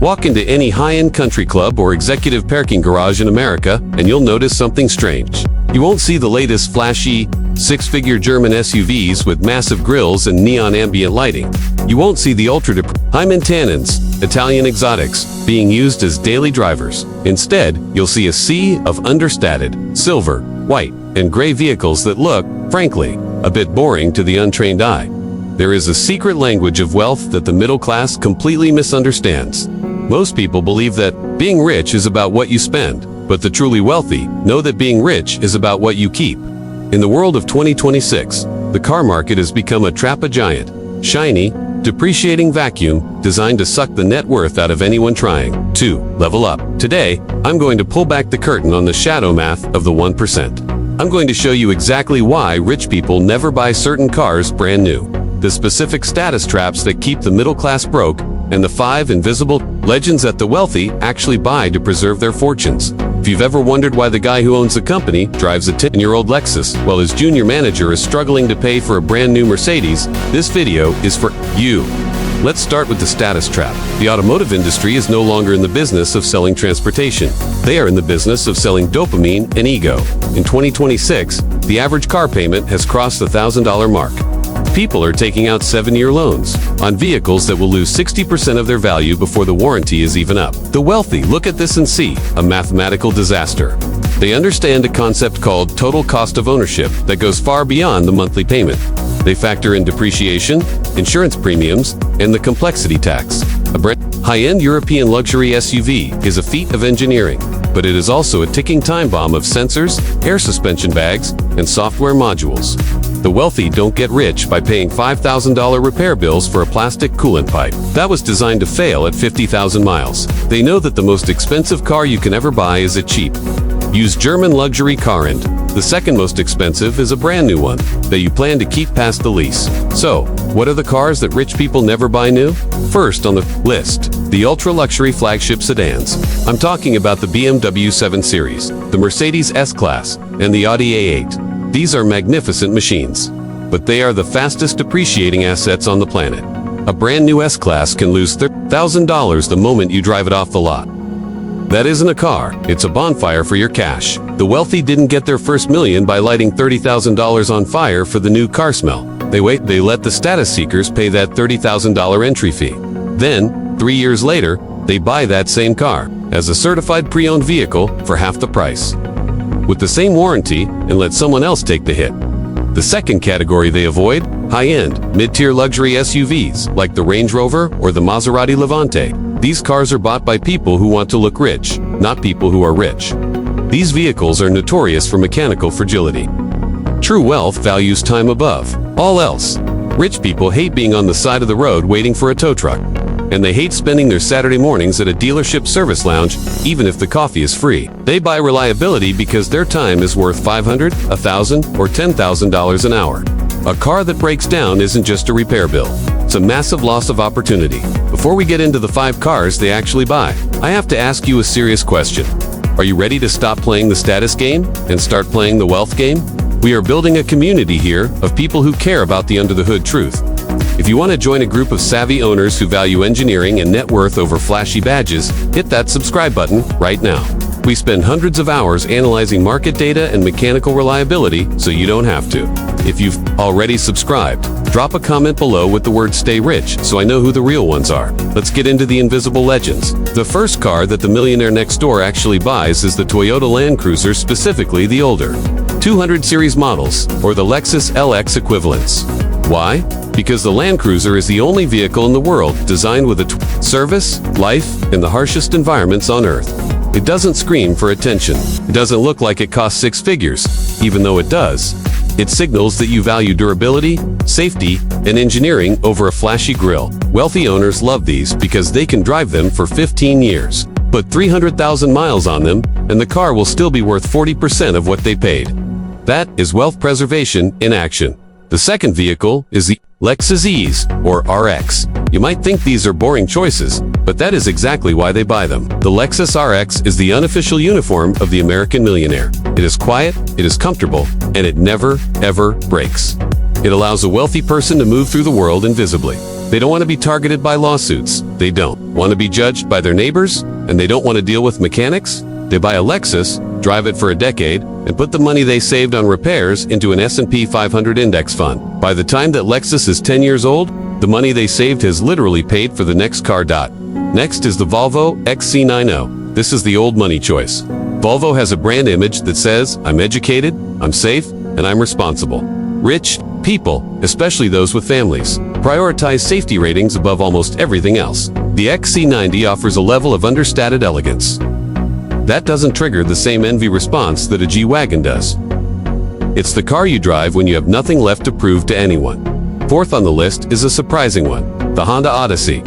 Walk into any high-end country club or executive parking garage in America, and you'll notice something strange. You won't see the latest flashy, six-figure German SUVs with massive grilles and neon ambient lighting. You won't see the high maintenance Italian exotics being used as daily drivers. Instead, you'll see a sea of understated, silver, white, and gray vehicles that look, frankly, a bit boring to the untrained eye. There is a secret language of wealth that the middle class completely misunderstands. Most people believe that being rich is about what you spend, but the truly wealthy know that being rich is about what you keep. In the world of 2026, the car market has become a giant, shiny, depreciating vacuum designed to suck the net worth out of anyone trying to level up. Today, I'm going to pull back the curtain on the shadow math of the 1%. I'm going to show you exactly why rich people never buy certain cars brand new, the specific status traps that keep the middle class broke, and the 5 invisible legends that the wealthy actually buy to preserve their fortunes. If you've ever wondered why the guy who owns the company drives a 10-year-old Lexus while his junior manager is struggling to pay for a brand new Mercedes, this video is for you. Let's start with the status trap. The automotive industry is no longer in the business of selling transportation. They are in the business of selling dopamine and ego. In 2026, the average car payment has crossed the $1,000 mark. People are taking out 7-year loans on vehicles that will lose 60% of their value before the warranty is even up. The wealthy look at this and see a mathematical disaster. They understand a concept called total cost of ownership that goes far beyond the monthly payment. They factor in depreciation, insurance premiums, and the complexity tax. A brand high-end European luxury SUV is a feat of engineering, but it is also a ticking time bomb of sensors, air suspension bags, and software modules. The wealthy don't get rich by paying $5,000 repair bills for a plastic coolant pipe that was designed to fail at 50,000 miles. They know that the most expensive car you can ever buy is a cheap, used German luxury car, and the second most expensive is a brand new one that you plan to keep past the lease. So, what are the cars that rich people never buy new? First on the list, the ultra-luxury flagship sedans. I'm talking about the BMW 7 Series, the Mercedes S-Class, and the Audi A8. These are magnificent machines, but they are the fastest depreciating assets on the planet. A brand new S-Class can lose $1,000 the moment you drive it off the lot. That isn't a car, it's a bonfire for your cash. The wealthy didn't get their first million by lighting $30,000 on fire for the new car smell. They let the status seekers pay that $30,000 entry fee. Then, 3 years later, they buy that same car as a certified pre-owned vehicle for half the price, with the same warranty, and let someone else take the hit. The second category they avoid, high-end, mid-tier luxury SUVs like the Range Rover or the Maserati Levante. These cars are bought by people who want to look rich, not people who are rich. These vehicles are notorious for mechanical fragility. True wealth values time above all else. Rich people hate being on the side of the road waiting for a tow truck, and they hate spending their Saturday mornings at a dealership service lounge, even if the coffee is free. They buy reliability because their time is worth $500, $1,000, or $10,000 an hour. A car that breaks down isn't just a repair bill. It's a massive loss of opportunity. Before we get into the 5 cars they actually buy, I have to ask you a serious question. Are you ready to stop playing the status game and start playing the wealth game? We are building a community here of people who care about the under-the-hood truth. If you want to join a group of savvy owners who value engineering and net worth over flashy badges, hit that subscribe button right now. We spend hundreds of hours analyzing market data and mechanical reliability, so you don't have to. If you've already subscribed, drop a comment below with the word "Stay Rich" so I know who the real ones are. Let's get into the invisible legends. The first car that the millionaire next door actually buys is the Toyota Land Cruiser, specifically the older 200 series models, or the Lexus LX equivalents. Why? Because the Land Cruiser is the only vehicle in the world designed with a service, life, and the harshest environments on Earth. It doesn't scream for attention. It doesn't look like it costs 6 figures, even though it does. It signals that you value durability, safety, and engineering over a flashy grille. Wealthy owners love these because they can drive them for 15 years. Put 300,000 miles on them, and the car will still be worth 40% of what they paid. That is wealth preservation in action. The second vehicle is the Lexus ES, or RX. You might think these are boring choices, but that is exactly why they buy them. The Lexus RX is the unofficial uniform of the American millionaire. It is quiet, it is comfortable, and it never, ever breaks. It allows a wealthy person to move through the world invisibly. They don't want to be targeted by lawsuits. They don't. Want to be judged by their neighbors, and they don't want to deal with mechanics? They buy a Lexus, drive it for a decade, and put the money they saved on repairs into an S&P 500 index fund. By the time that Lexus is 10 years old, the money they saved has literally paid for the next car. Next is the Volvo XC90. This is the old money choice. Volvo has a brand image that says, "I'm educated, I'm safe, and I'm responsible." Rich people, especially those with families, prioritize safety ratings above almost everything else. The XC90 offers a level of understated elegance that doesn't trigger the same envy response that a G-Wagon does. It's the car you drive when you have nothing left to prove to anyone. Fourth on the list is a surprising one, the Honda Odyssey,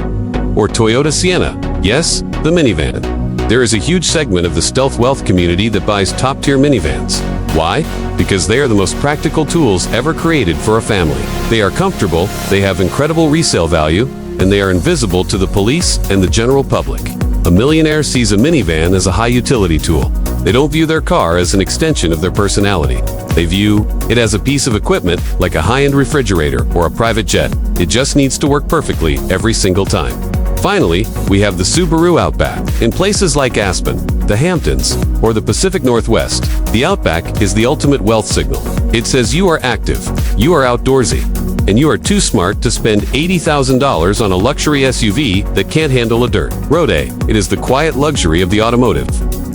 or Toyota Sienna. Yes, the minivan. There is a huge segment of the stealth wealth community that buys top-tier minivans. Why? Because they are the most practical tools ever created for a family. They are comfortable, they have incredible resale value, and they are invisible to the police and the general public. A millionaire sees a minivan as a high utility tool. They don't view their car as an extension of their personality. They view it as a piece of equipment like a high-end refrigerator or a private jet. It just needs to work perfectly every single time. Finally, we have the Subaru Outback. In places like Aspen, the Hamptons, or the Pacific Northwest, the Outback is the ultimate wealth signal. It says you are active, you are outdoorsy, and you are too smart to spend $80,000 on a luxury SUV that can't handle a dirt road. It is the quiet luxury of the automotive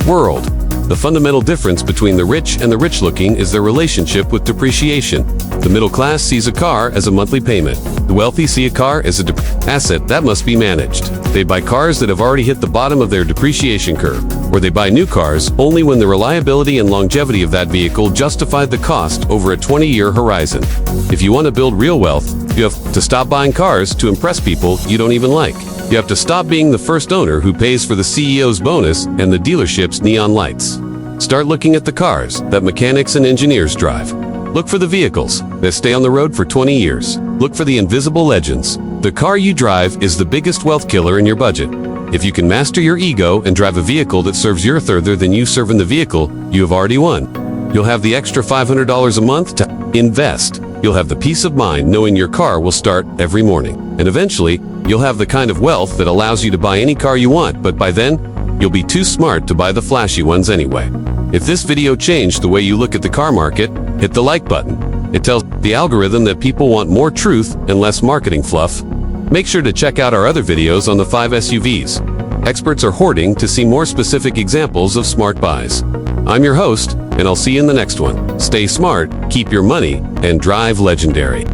world. The fundamental difference between the rich and the rich-looking is their relationship with depreciation. The middle class sees a car as a monthly payment. The wealthy see a car as an asset that must be managed. They buy cars that have already hit the bottom of their depreciation curve, or they buy new cars only when the reliability and longevity of that vehicle justify the cost over a 20-year horizon. If you want to build real wealth, you have to stop buying cars to impress people you don't even like. You have to stop being the first owner who pays for the CEO's bonus and the dealership's neon lights. Start looking at the cars that mechanics and engineers drive. Look for the vehicles that stay on the road for 20 years. Look for the invisible legends. The car you drive is the biggest wealth killer in your budget. If you can master your ego and drive a vehicle that serves you further than you serve in the vehicle, you have already won. You'll have the extra $500 a month to invest. You'll have the peace of mind knowing your car will start every morning. And eventually, you'll have the kind of wealth that allows you to buy any car you want, but by then, you'll be too smart to buy the flashy ones anyway. If this video changed the way you look at the car market, hit the like button. It tells the algorithm that people want more truth and less marketing fluff. Make sure to check out our other videos on the 5 SUVs. Experts are hoarding to see more specific examples of smart buys. I'm your host, and I'll see you in the next one. Stay smart, keep your money, and drive legendary.